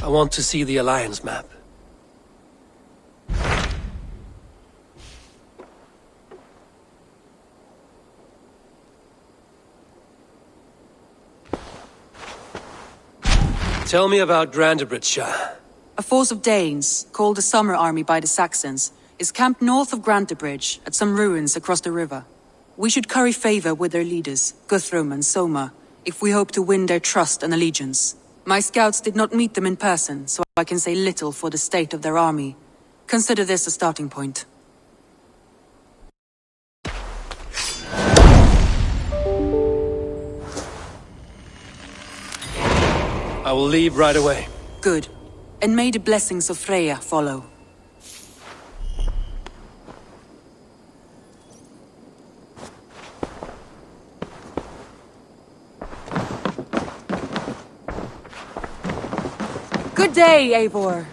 I want to see the Alliance map. Tell me about Grantebridgescire. A force of Danes, called the Summer Army by the Saxons, is camped north of Grantebridge at some ruins across the river. We should curry favor with their leaders, Guthrum and Soma, if we hope to win their trust and allegiance. My scouts did not meet them in person, so I can say little for the state of their army. Consider this a starting point. I will leave right away. Good. And may the blessings of Freya follow. Good day, Eivor.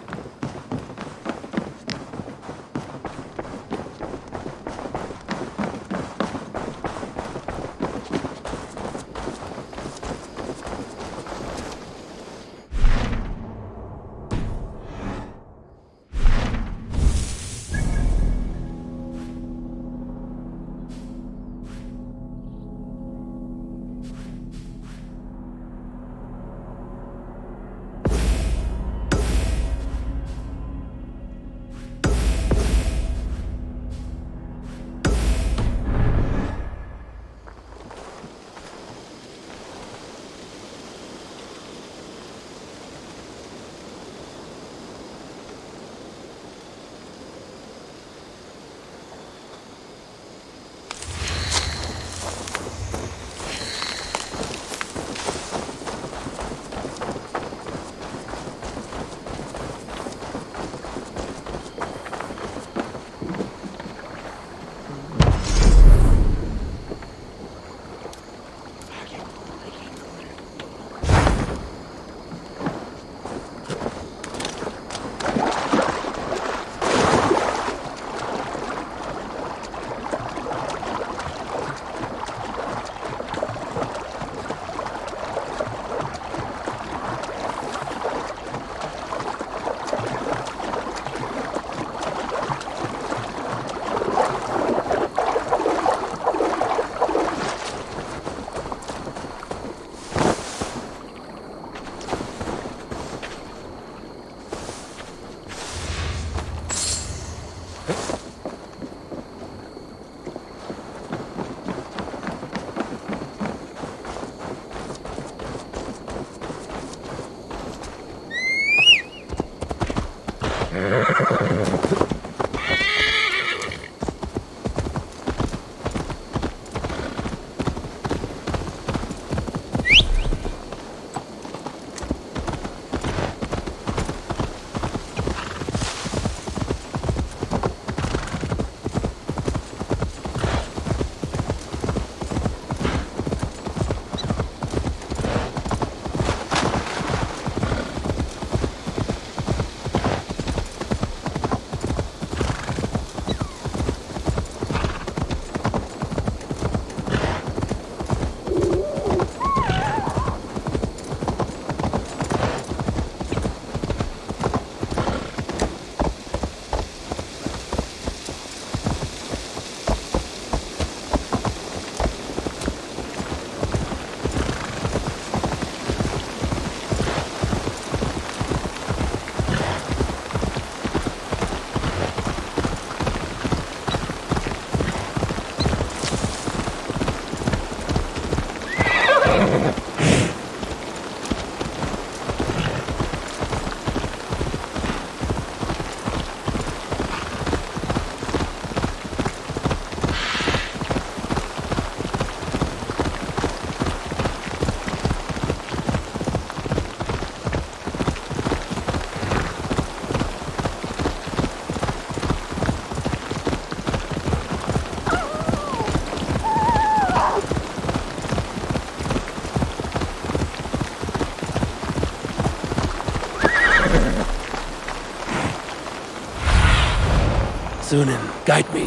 Sunan, guide me.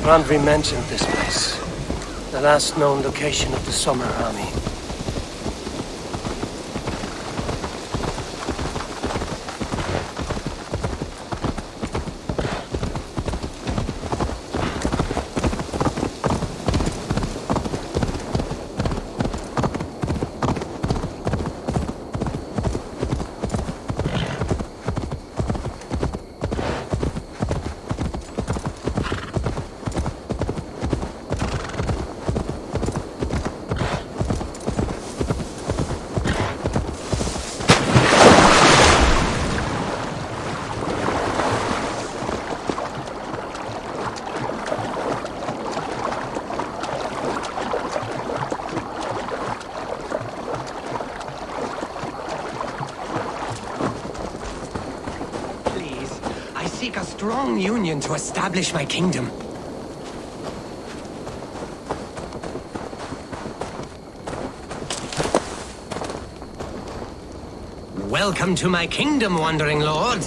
Randvi mentioned this place. The last known location of the Summer Army. Seek a strong union to establish my kingdom. Welcome to my kingdom, Wandering Lord.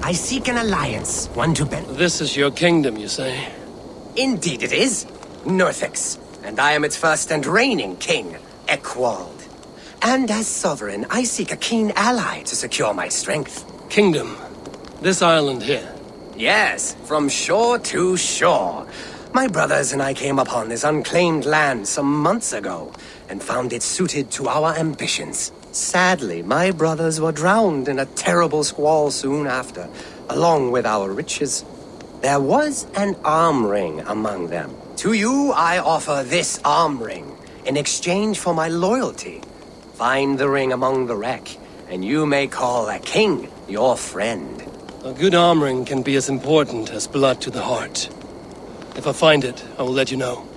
I seek an alliance, one to bend... This is your kingdom, you say? Indeed it is. Northix, and I am its first and reigning king, Eckwald. And as sovereign, I seek a keen ally to secure my strength. Kingdom. This island here. Yes, from shore to shore. My brothers and I came upon this unclaimed land some months ago, and found it suited to our ambitions. Sadly, my brothers were drowned in a terrible squall soon after, along with our riches. There was an arm ring among them. To you, I offer this arm ring, in exchange for my loyalty. Find the ring among the wreck, and you may call a king your friend. A good arm ring can be as important as blood to the heart. If I find it, I will let you know.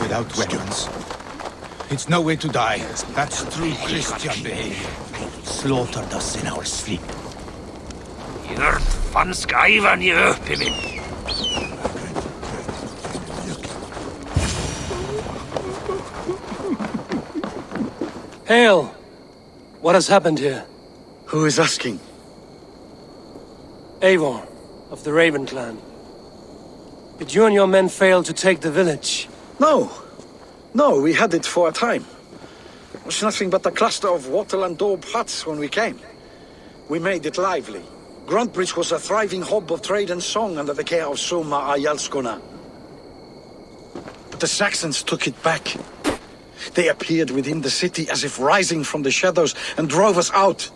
Without weapons. It's no way to die. That's true Christian behavior. Slaughtered us in our sleep. You're van schrijven je, Pimmin. Hail! What has happened here? Who is asking? Eivor, of the Raven clan. Did you and your men fail to take the village? No. No, we had it for a time. It was nothing but a cluster of wattle and daub huts when we came. We made it lively. Grantebridge was a thriving hub of trade and song under the care of Soma Ayalskona. But the Saxons took it back. They appeared within the city as if rising from the shadows and drove us out.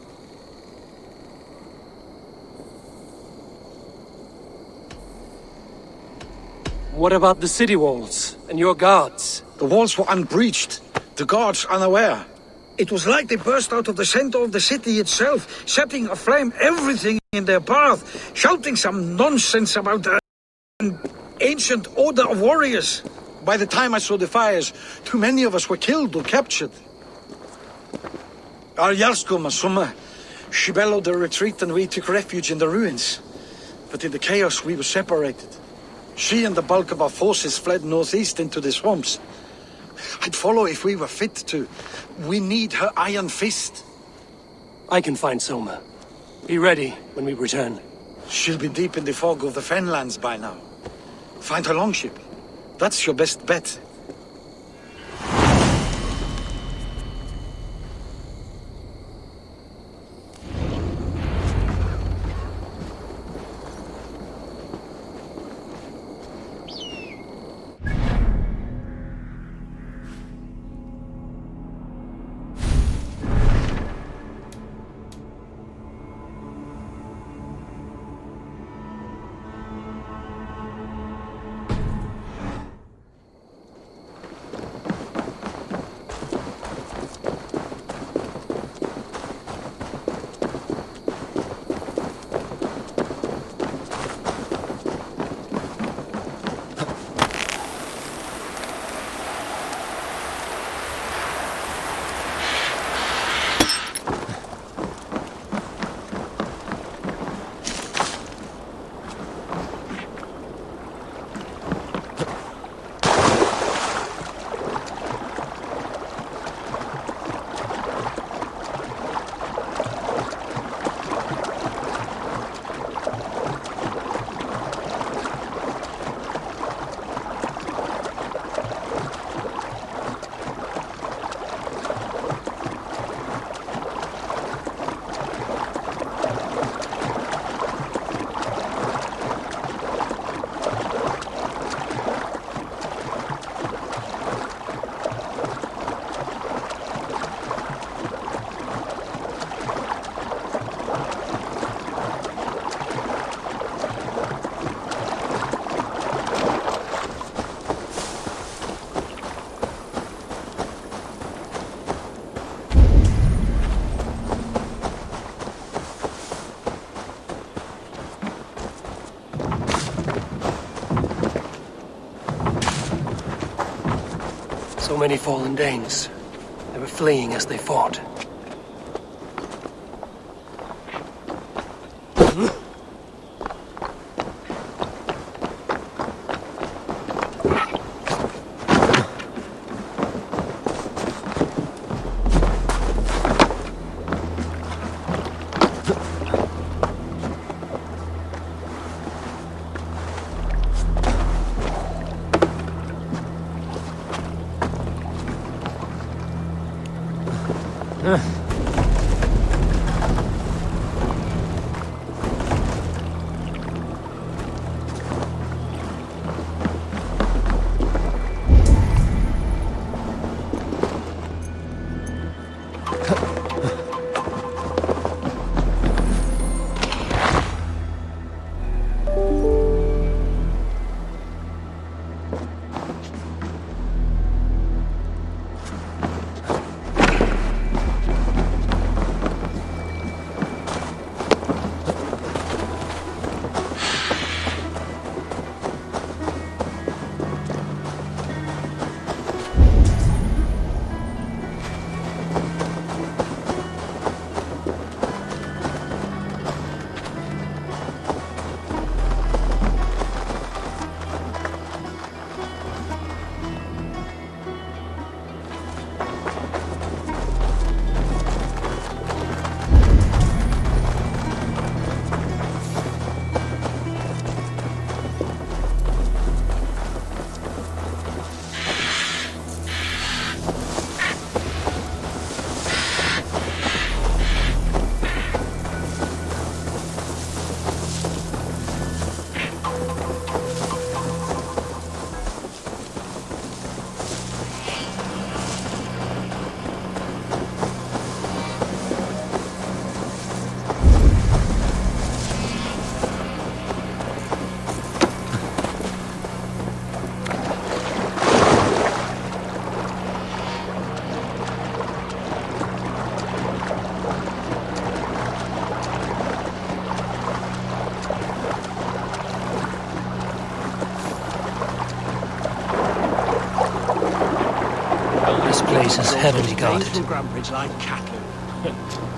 What about the city walls and your guards? The walls were unbreached, the guards unaware. It was like they burst out of the center of the city itself, setting aflame everything in their path, shouting some nonsense about an ancient order of warriors. By the time I saw the fires, too many of us were killed or captured. Arjalsko Summa, she bellowed a retreat and we took refuge in the ruins. But in the chaos we were separated. She and the bulk of our forces fled northeast into the swamps. I'd follow if we were fit to. We need her iron fist. I can find Soma. Be ready when we return. She'll be deep in the fog of the Fenlands by now. Find her longship. That's your best bet. So many fallen Danes. They were fleeing as they fought. heavily Danes guarded. from Grantebridge like cattle.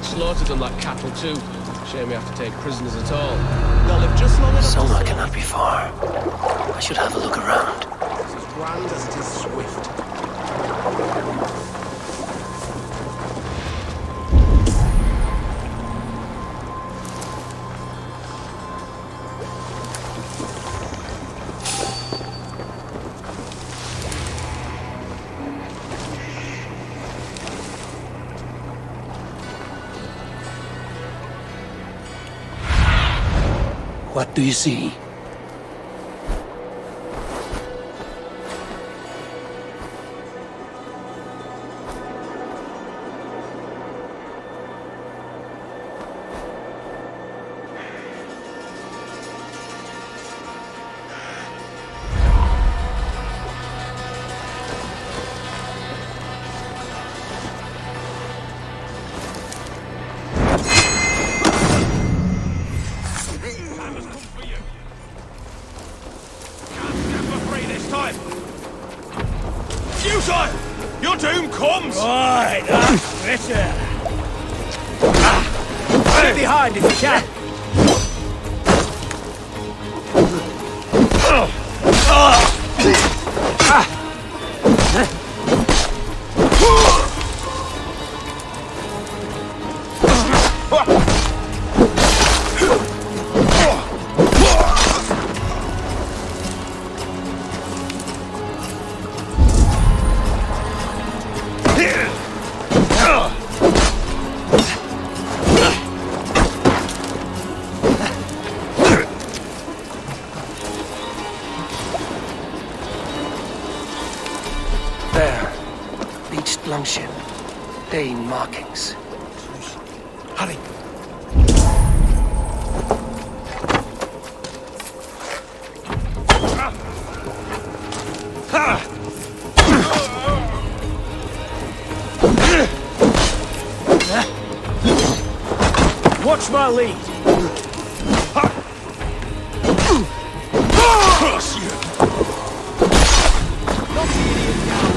Slaughtered them like cattle too. Shame we have to take prisoners at all. They'll live just long enough Soma to cannot be far. I should have a look around. It's as grand as it is swift. What do you see? Your doom comes! Right, that's better. Stay behind if you can. There. Beached longship. Dane markings. Hurry. Watch my lead. Curse you! Knock the idiot down.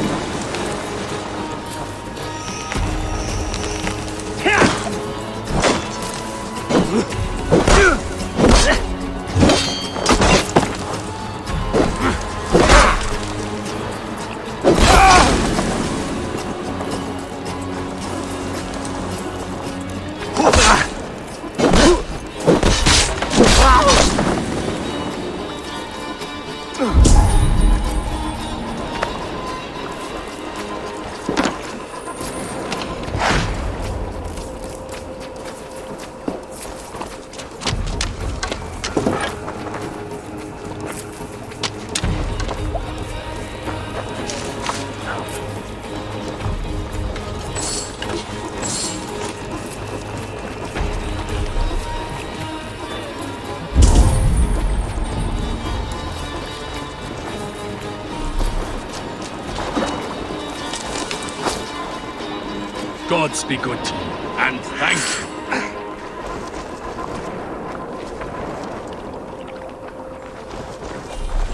Gods be good to you, and thank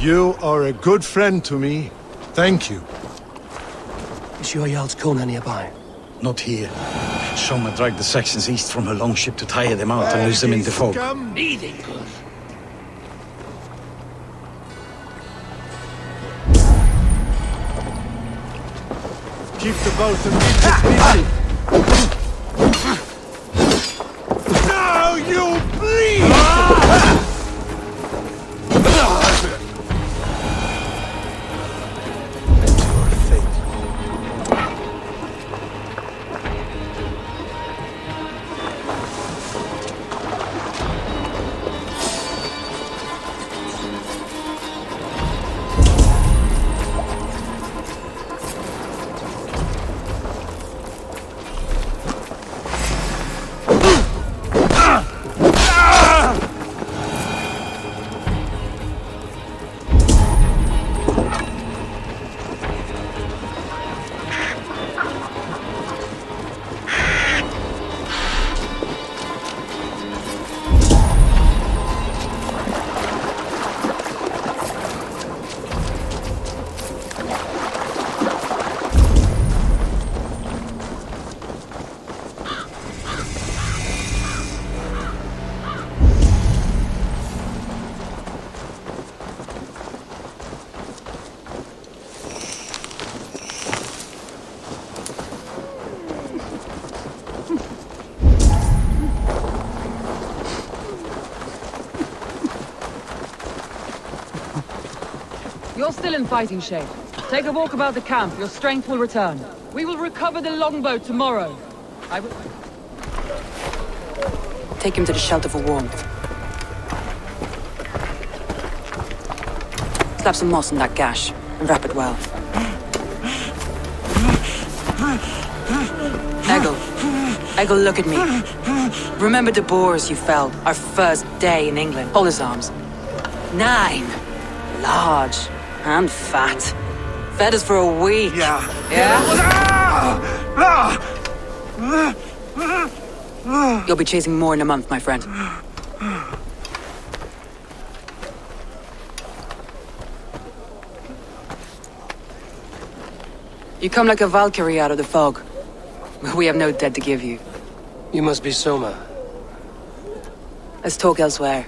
you. You are a good friend to me. Thank you. Is your Jarl's Kona nearby? Not here. Soma dragged the Saxons east from her longship to tire them out and lose them in the fog. Eating good. Keep the boat and keep us busy. Now you bleed! You're still in fighting shape. Take a walk about the camp. Your strength will return. We will recover the longboat tomorrow. I will... Take him to the shelter for warmth. Slap some moss on that gash, and wrap it well. Eggle, look at me. Remember the boars you felled, our first day in England? Hold his arms. 9. Large and fat. Fed us for a week. Yeah. You'll be chasing more in a month, my friend. You come like a Valkyrie out of the fog. We have no debt to give you. You must be Soma. Let's talk elsewhere.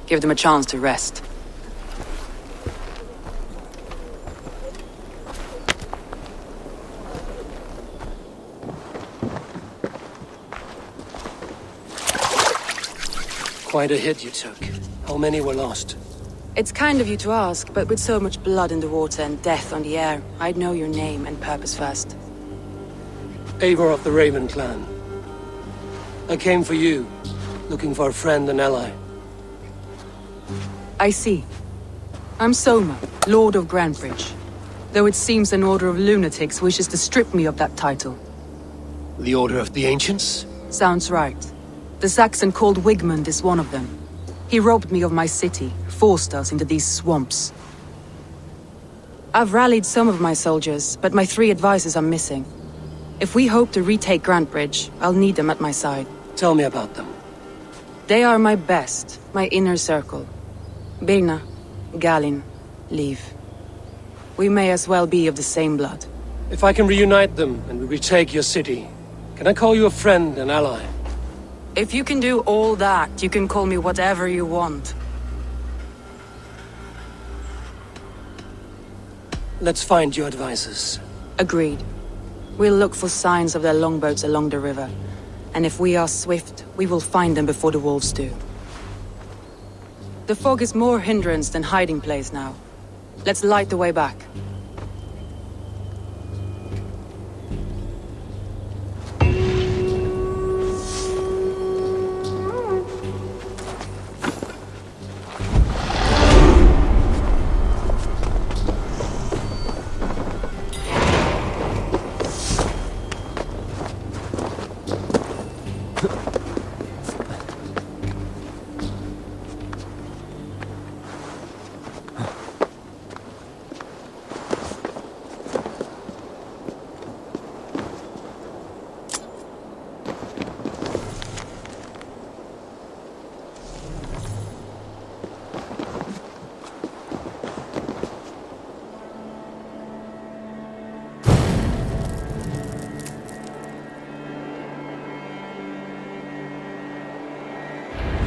Give them a chance to rest. Quite a hit you took. How many were lost? It's kind of you to ask, but with so much blood in the water and death on the air, I'd know your name and purpose first. Eivor of the Raven clan. I came for you, looking for a friend and ally. I see. I'm Soma, Lord of Grantebridge. Though it seems an order of lunatics wishes to strip me of that title. The Order of the Ancients? Sounds right. The Saxon called Wigmund is one of them. He robbed me of my city, forced us into these swamps. I've rallied some of my soldiers, but my 3 advisors are missing. If we hope to retake Grantebridge, I'll need them at my side. Tell me about them. They are my best, my inner circle. Birna, Galin, Liv. We may as well be of the same blood. If I can reunite them and we retake your city, can I call you a friend and ally? If you can do all that, you can call me whatever you want. Let's find your advisors. Agreed. We'll look for signs of their longboats along the river. And if we are swift, we will find them before the wolves do. The fog is more hindrance than hiding place now. Let's light the way back.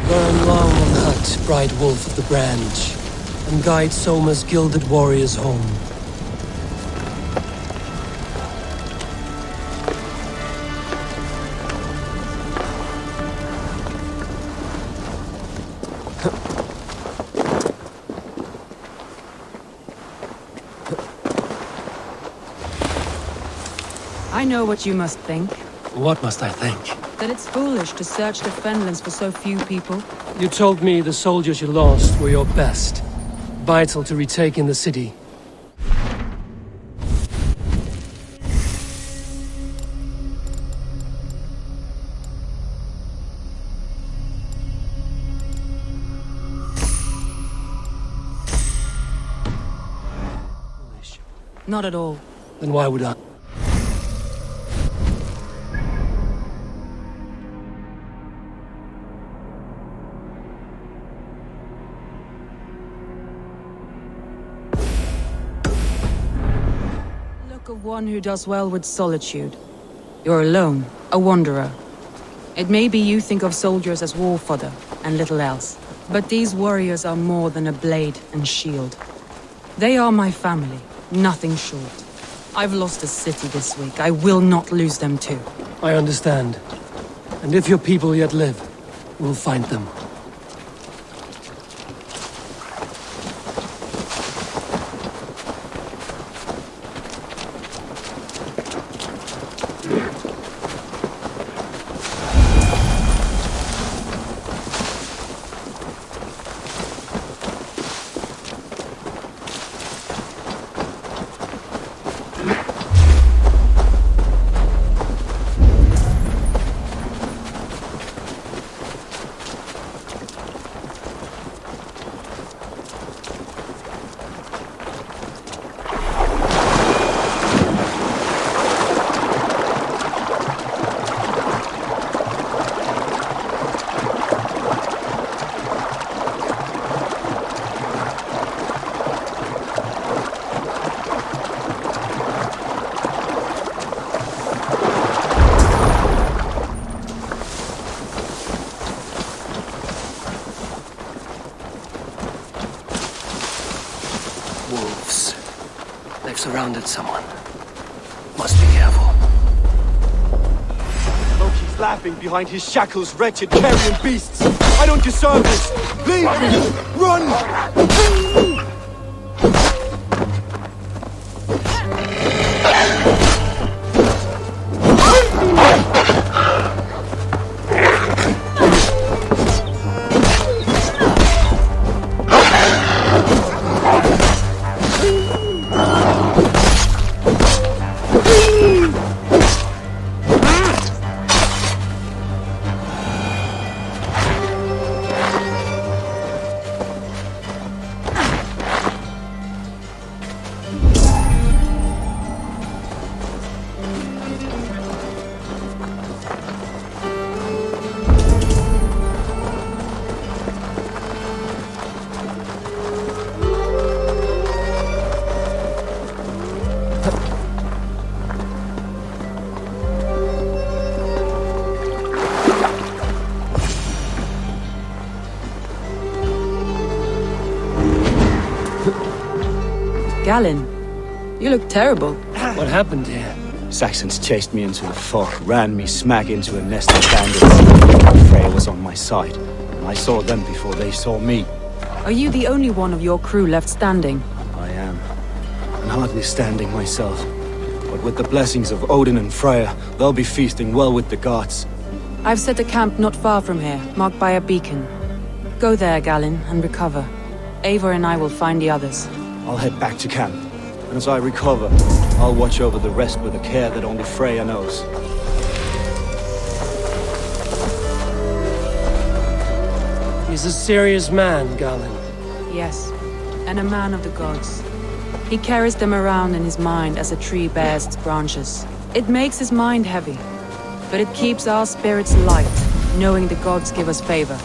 Burn long on the hut, bright wolf of the branch, and guide Soma's gilded warriors home. I know what you must think. What must I think? That it's foolish to search the Fenlands for so few people. You told me the soldiers you lost were your best. Vital to retaking the city. Not at all. Then why would I? Of one who does well with solitude. You're alone, a wanderer. It may be you think of soldiers as war fodder and little else, but these warriors are more than a blade and shield. They are my family, nothing short. I've lost a city this week. I will not lose them too. I understand. And if your people yet live, we'll find them. surrounded someone. Must be careful. Loki's laughing behind his shackles, wretched carrion beasts! I don't deserve this! Leave me! Run! Galen, you look terrible. What happened here? Saxons chased me into the fog, ran me smack into a nest of bandits. Freya was on my side, and I saw them before they saw me. Are you the only one of your crew left standing? I am. And hardly standing myself. But with the blessings of Odin and Freya, they'll be feasting well with the gods. I've set a camp not far from here, marked by a beacon. Go there, Galen, and recover. Eivor and I will find the others. I'll head back to camp, and as I recover, I'll watch over the rest with a care that only Freya knows. He's a serious man, Galen. Yes, and a man of the gods. He carries them around in his mind as a tree bears its branches. It makes his mind heavy, but it keeps our spirits light, knowing the gods give us favor.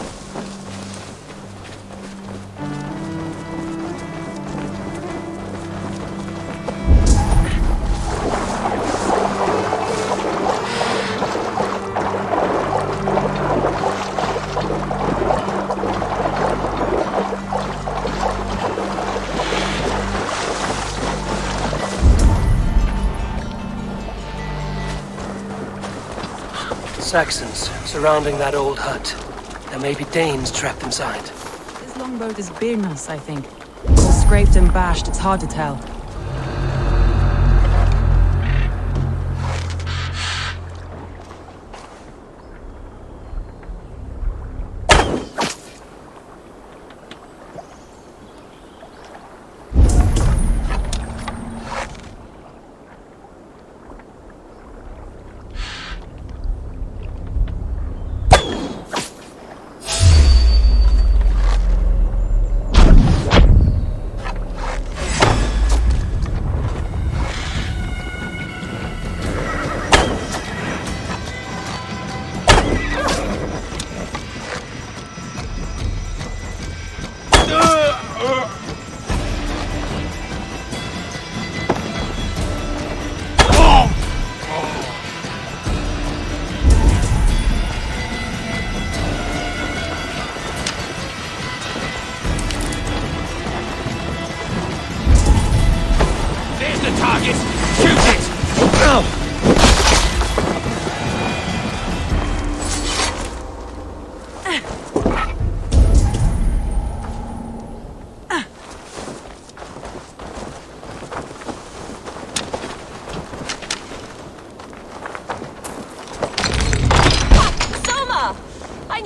Saxons surrounding that old hut. There may be Danes trapped inside. This longboat is Birna's, I think. All scraped and bashed, it's hard to tell.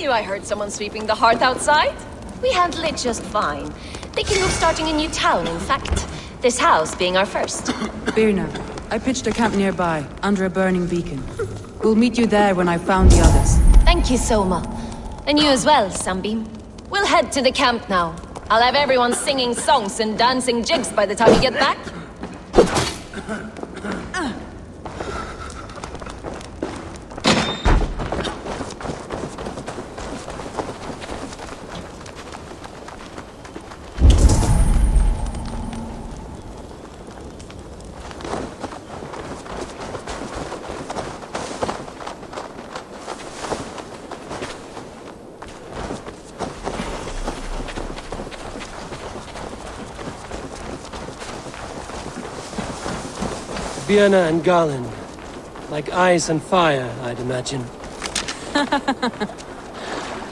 I heard someone sweeping the hearth outside. We handle it just fine. Thinking of starting a new town, in fact. This house being our first. Birna, I pitched a camp nearby, under a burning beacon. We'll meet you there when I've found the others. Thank you, Soma. And you as well, Sunbeam. We'll head to the camp now. I'll have everyone singing songs and dancing jigs by the time you get back. Vienna and Garland. Like ice and fire, I'd imagine.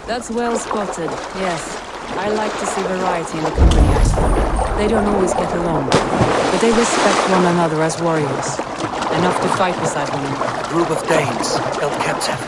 That's well spotted, yes. I like to see variety in the company I keep. They don't always get along, but they respect one another as warriors. Enough to fight beside one another. A group of Danes, held captive.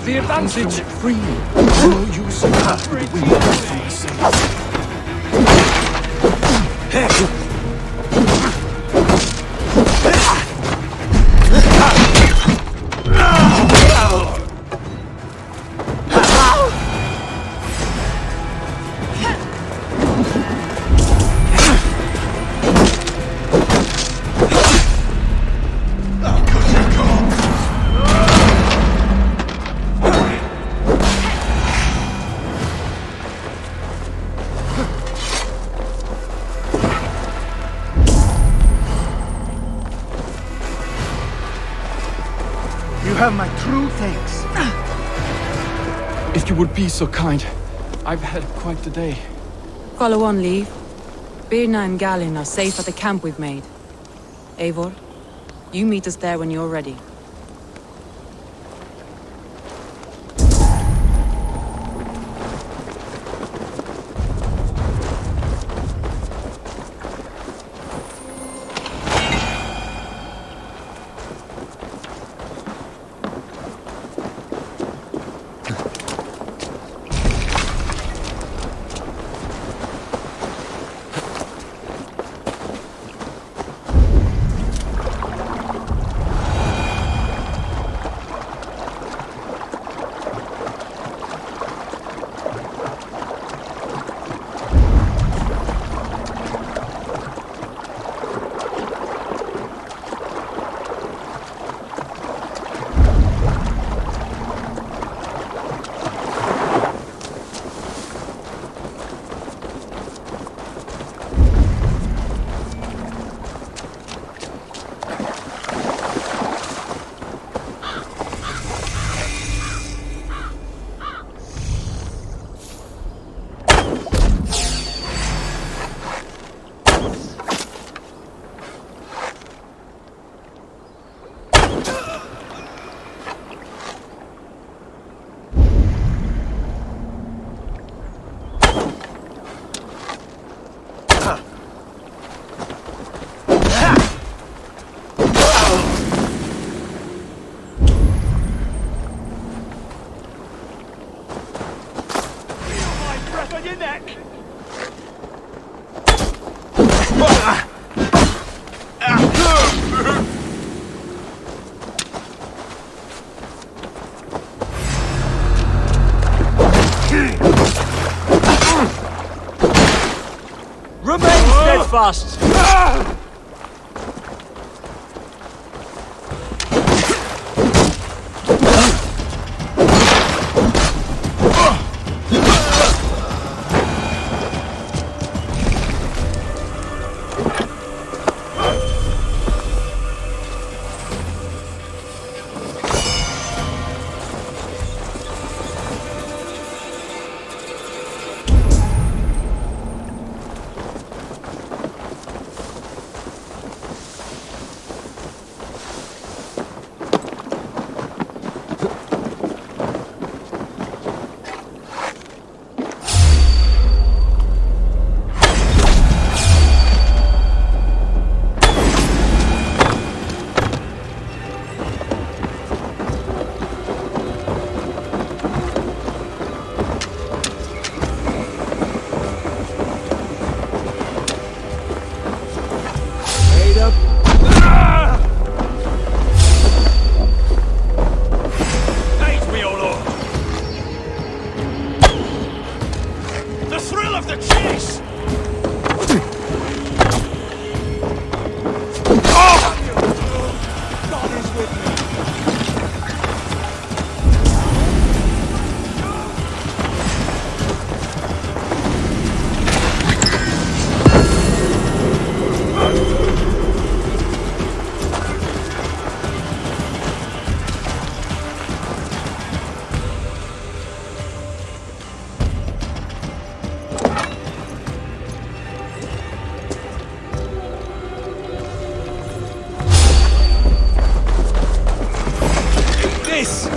The advantage freely. No use of You have my true thanks. If you would be so kind, I've had quite the day. Follow on, Leave. Birna and Galin are safe at the camp we've made. Eivor, you meet us there when you're ready. Remain steadfast! of the chase! God is with me. This!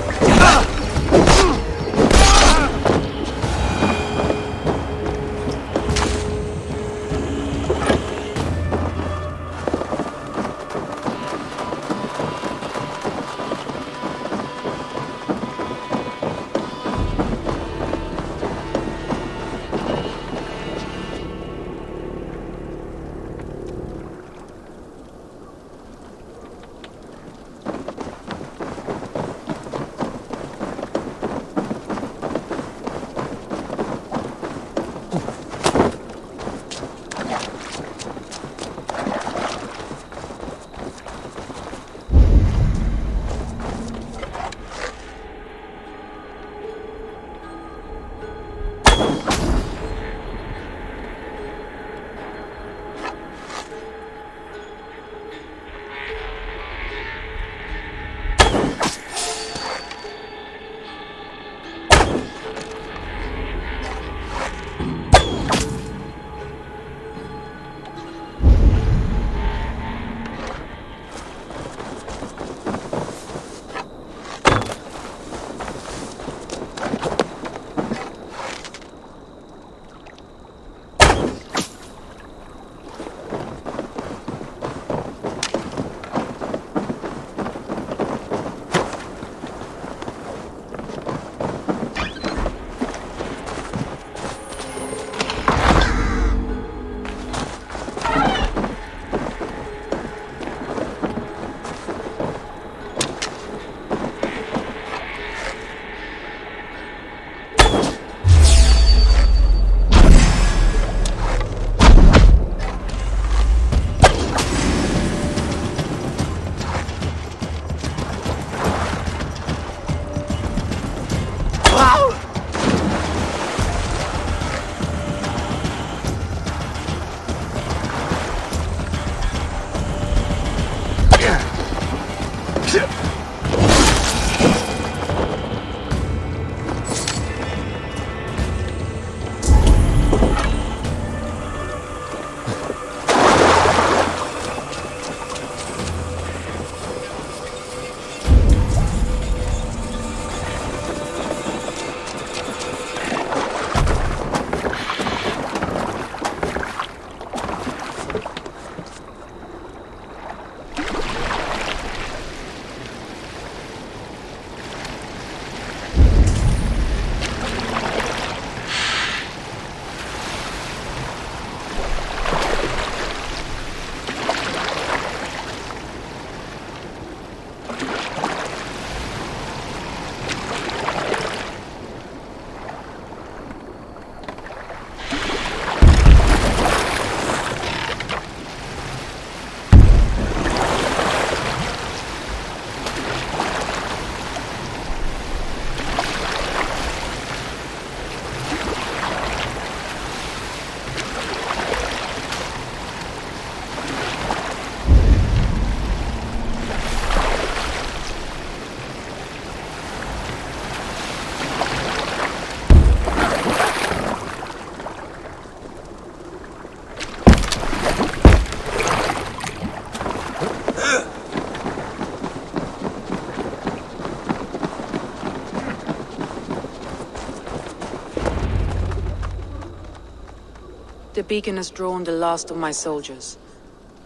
The beacon has drawn the last of my soldiers.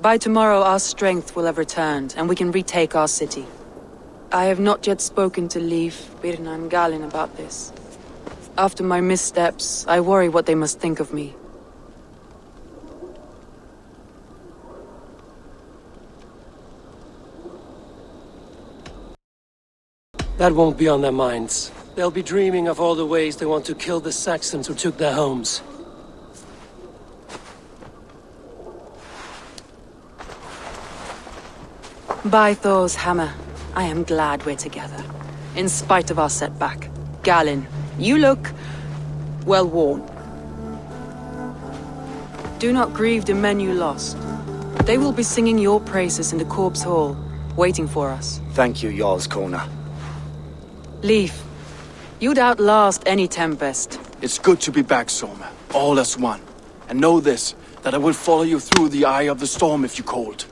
By tomorrow our strength will have returned, and we can retake our city. I have not yet spoken to Leif, Birna and Galin about this. After my missteps, I worry what they must think of me. That won't be on their minds. They'll be dreaming of all the ways they want to kill the Saxons who took their homes. By Thor's hammer, I am glad we're together. In spite of our setback. Galen, you look... well worn. Do not grieve the men you lost. They will be singing your praises in the Corpse Hall, waiting for us. Thank you, Jarl's Corner. Leaf, you'd outlast any tempest. It's good to be back, Soma. All as one. And know this, that I will follow you through the eye of the storm if you called.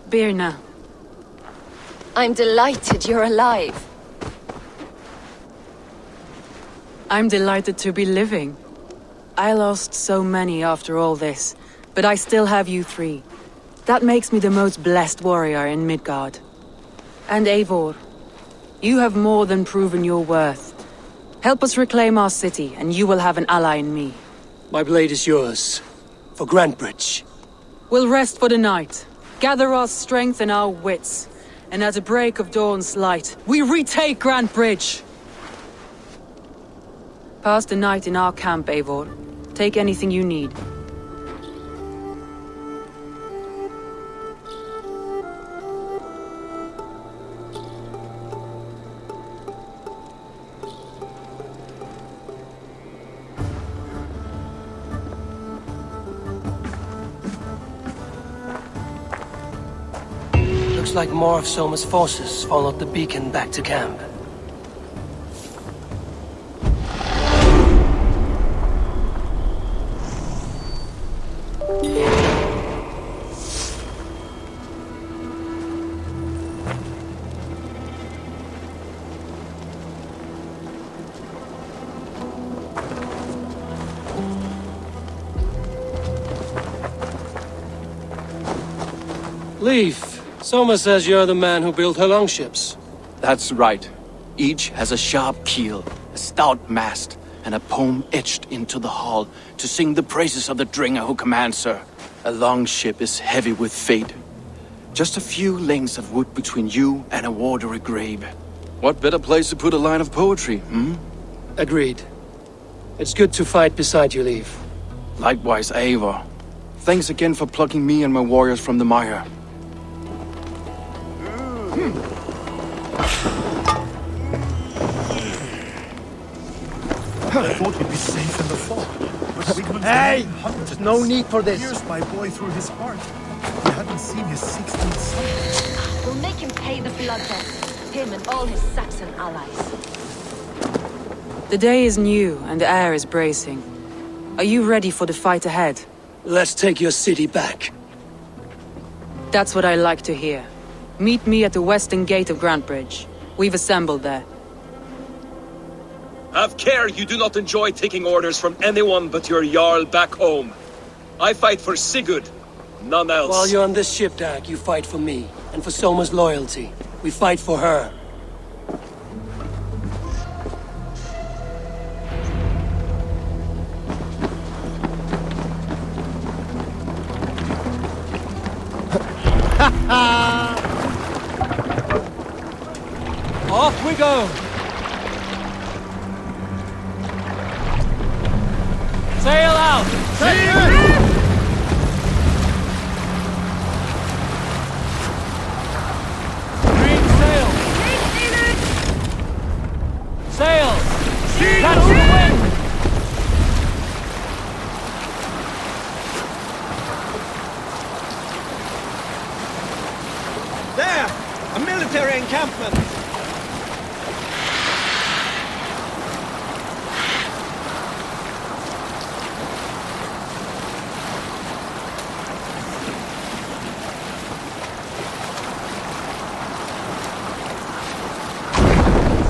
Birna. I'm delighted you're alive. I'm delighted to be living. I lost so many after all this, but I still have you three. That makes me the most blessed warrior in Midgard. And Eivor, you have more than proven your worth. Help us reclaim our city, and you will have an ally in me. My blade is yours. For Grantebridge. We'll rest for the night, gather our strength and our wits, and at the break of dawn's light, we retake Grantebridge! Pass the night in our camp, Eivor. Take anything you need. Looks like more of Soma's forces followed the beacon back to camp. Leaf, Soma says you're the man who built her longships. That's right. Each has a sharp keel, a stout mast, and a poem etched into the hull to sing the praises of the Dringer who commands her. A longship is heavy with fate. Just a few lengths of wood between you and a watery grave. What better place to put a line of poetry, hmm? Agreed. It's good to fight beside you, Leaf. Likewise, Eivor. Thanks again for plucking me and my warriors from the mire. I thought we'd be safe in the fog. Hey! There's no need for this. Pierced my boy through his heart. He hadn't seen his 16th son. We'll make him pay the blood debt. Him and all his Saxon allies. The day is new and the air is bracing. Are you ready for the fight ahead? Let's take your city back. That's what I like to hear. Meet me at the western gate of Grantebridge. We've assembled there. Have care you do not enjoy taking orders from anyone but your Jarl back home. I fight for Sigurd, none else. While you're on this ship, Dak, you fight for me, and for Soma's loyalty. We fight for her. Off we go! Sail out! Green sail! Sail! Catch the wind! There! A military encampment!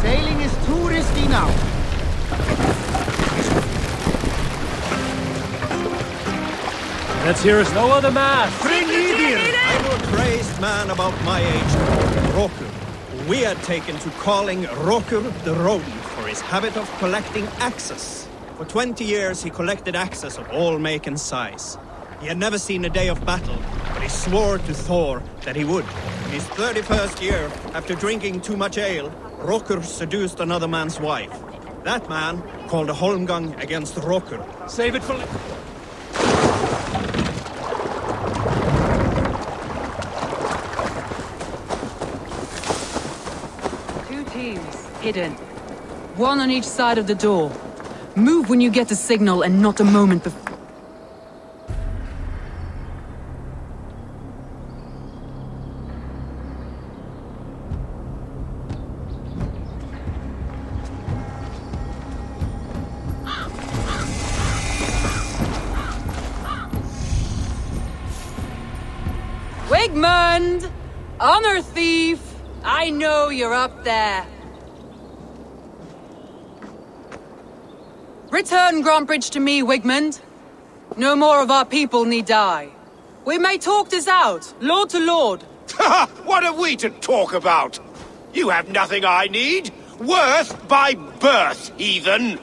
Sailing is too risky now. Let's hear us. No other man! I know a crazed man about my age, Rokur. We had taken to calling Rokur the Rodent for his habit of collecting axes. For 20 years he collected axes of all make and size. He had never seen a day of battle, but he swore to Thor that he would. In his 31st year, after drinking too much ale, Rokur seduced another man's wife. That man called a holmgang against Rokur. Save it for... hidden. One on each side of the door. Move when you get the signal and not a moment before. Wigmund! Honor thief! I know you're up there. Return Grantebridge to me, Wigmund. No more of our people need die. We may talk this out, lord to lord. What are we to talk about? You have nothing I need. Worth by birth, heathen.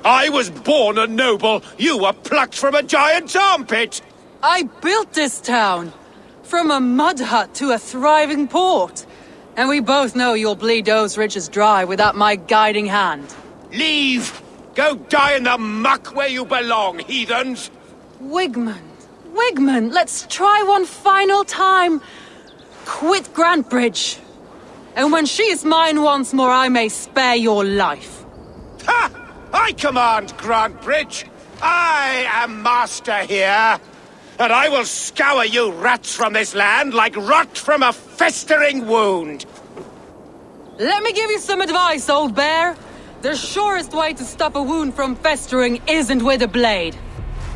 I was born a noble. You were plucked from a giant's armpit. I built this town. From a mud hut to a thriving port. And we both know you'll bleed those riches dry without my guiding hand. Leave! Go die in the muck where you belong, heathens! Wigmund, let's try one final time. Quit Grantebridge. And when she is mine once more, I may spare your life. Ha! I command Grantebridge. I am master here. And I will scour you rats from this land like rot from a festering wound. Let me give you some advice, old bear. The surest way to stop a wound from festering isn't with a blade.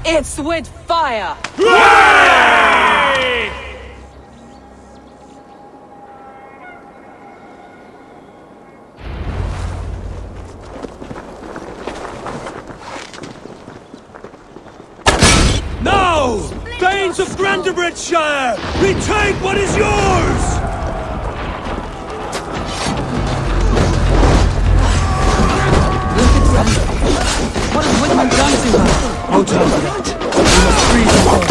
It's with fire! Hooray! Now! Thanes of Grantebridgescire! Retake what is yours! What has Wigmund done to her? No time for that. We must free the hall.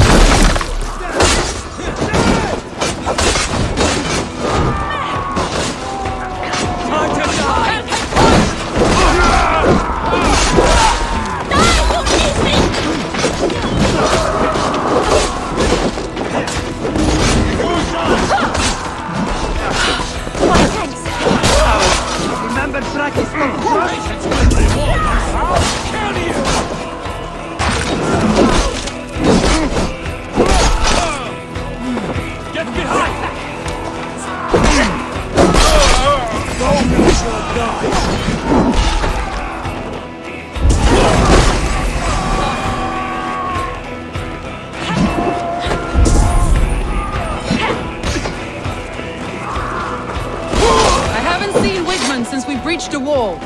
Since we breached the wall.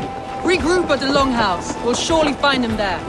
Regroup at the Longhouse. We'll surely find him there.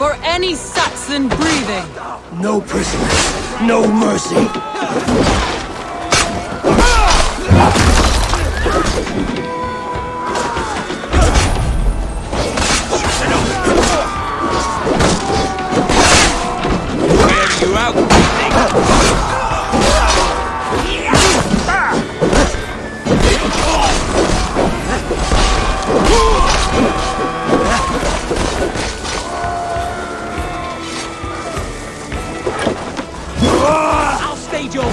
For any Saxon breathing! No prisoners, no mercy. Wear you out, I'll stage your The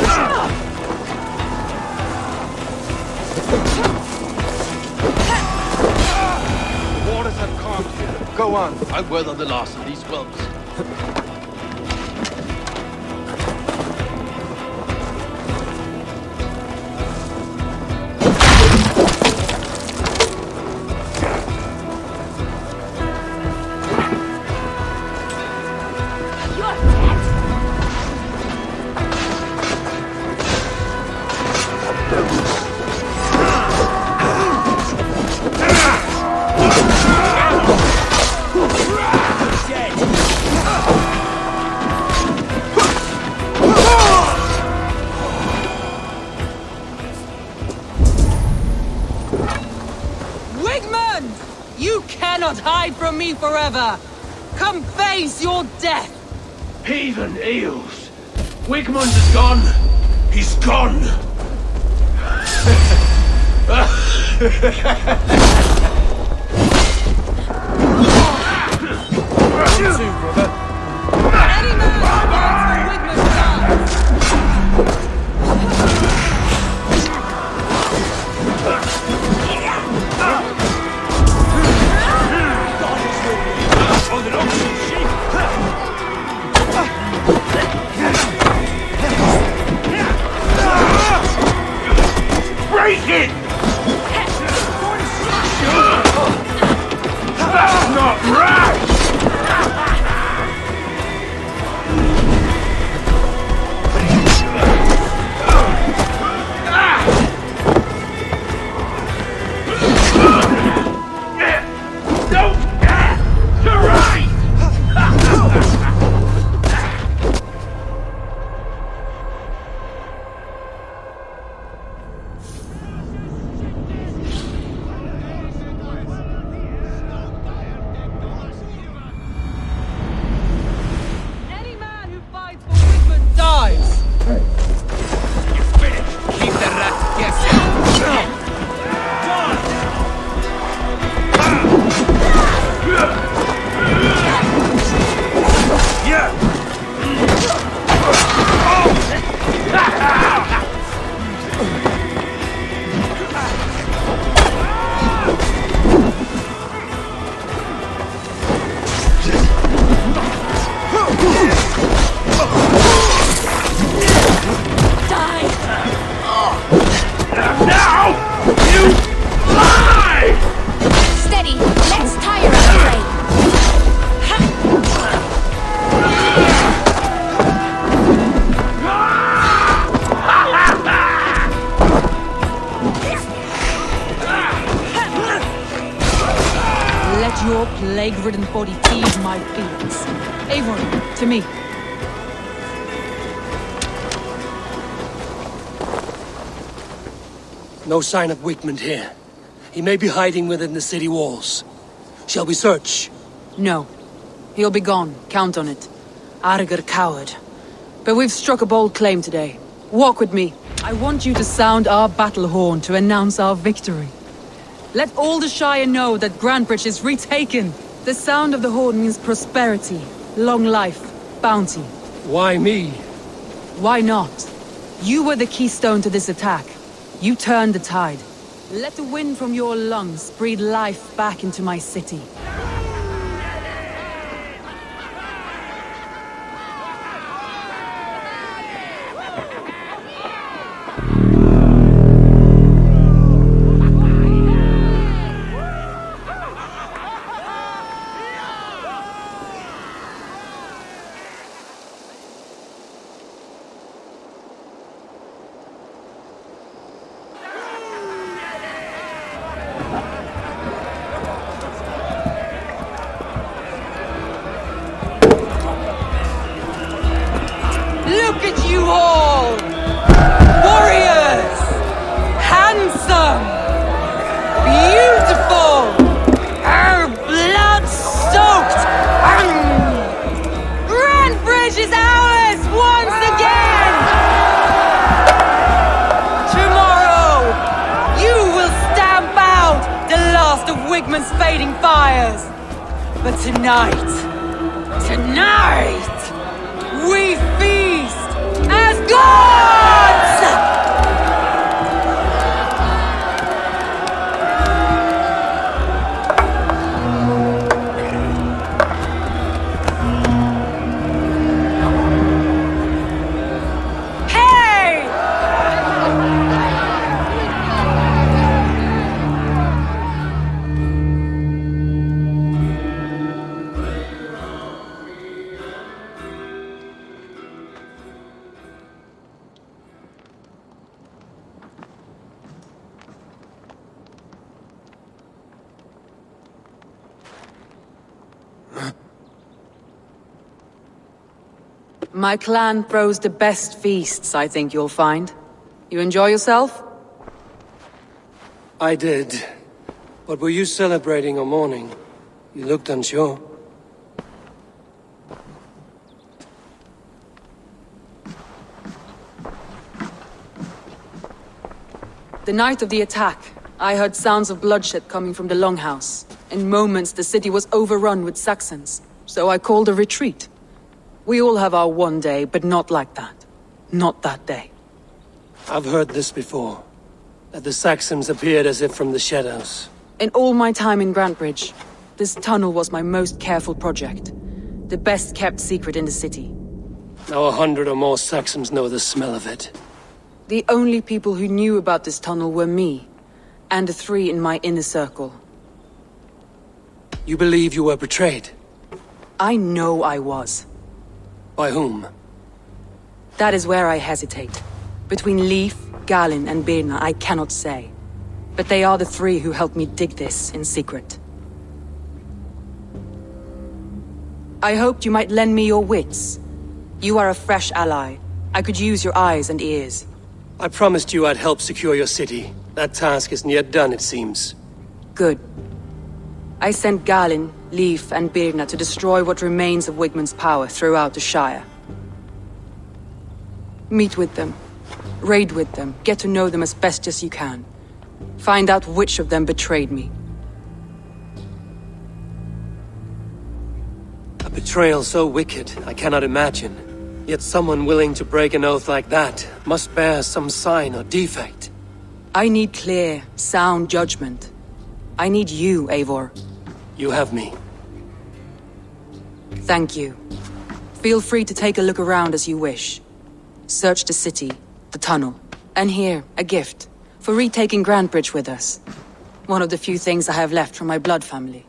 waters have calmed here. Go on. I weather the last of these whelps. You cannot hide from me forever! Come face your death! Heathen eels! Wigmund is gone! He's gone! Any man who fights for Wigmund dies! break it! That's not right! Your plague-ridden body feeds my feelings. Avery, to me. No sign of Wigmund here. He may be hiding within the city walls. Shall we search? No. He'll be gone. Count on it. Arger coward. But we've struck a bold claim today. Walk with me. I want you to sound our battle horn to announce our victory. Let all the Shire know that Grantebridge is retaken. The sound of the horn means prosperity, long life, bounty. Why me? Why not? You were the keystone to this attack. You turned the tide. Let the wind from your lungs breathe life back into my city. at you all! Warriors! Handsome! Beautiful! Blood-soaked! Grantebridge is ours once again! Tomorrow, you will stamp out the last of Wigman's fading fires. But tonight, we feast as gods! My clan throws the best feasts, I think you'll find. You enjoy yourself? I did. But were you celebrating or mourning? You looked unsure. The night of the attack, I heard sounds of bloodshed coming from the Longhouse. In moments, the city was overrun with Saxons, so I called a retreat. We all have our one day, but not like that. Not that day. I've heard this before. That the Saxons appeared as if from the shadows. In all my time in Grantebridge, this tunnel was my most careful project. The best kept secret in the city. Now 100 or more Saxons know the smell of it. The only people who knew about this tunnel were me, and the 3 in my inner circle. You believe you were betrayed? I know I was. By whom? That is where I hesitate. Between Leif, Galin, and Birna, I cannot say. But they are the 3 who helped me dig this in secret. I hoped you might lend me your wits. You are a fresh ally. I could use your eyes and ears. I promised you I'd help secure your city. That task isn't yet done, it seems. Good. I sent Galin, Leif, and Birna to destroy what remains of Wigman's power throughout the Shire. Meet with them. Raid with them. Get to know them as best as you can. Find out which of them betrayed me. A betrayal so wicked, I cannot imagine. Yet someone willing to break an oath like that must bear some sign or defect. I need clear, sound judgment. I need you, Eivor. You have me. Thank you. Feel free to take a look around as you wish. Search the city, the tunnel, and here, a gift, for retaking Grantebridge with us. One of the few things I have left from my blood family.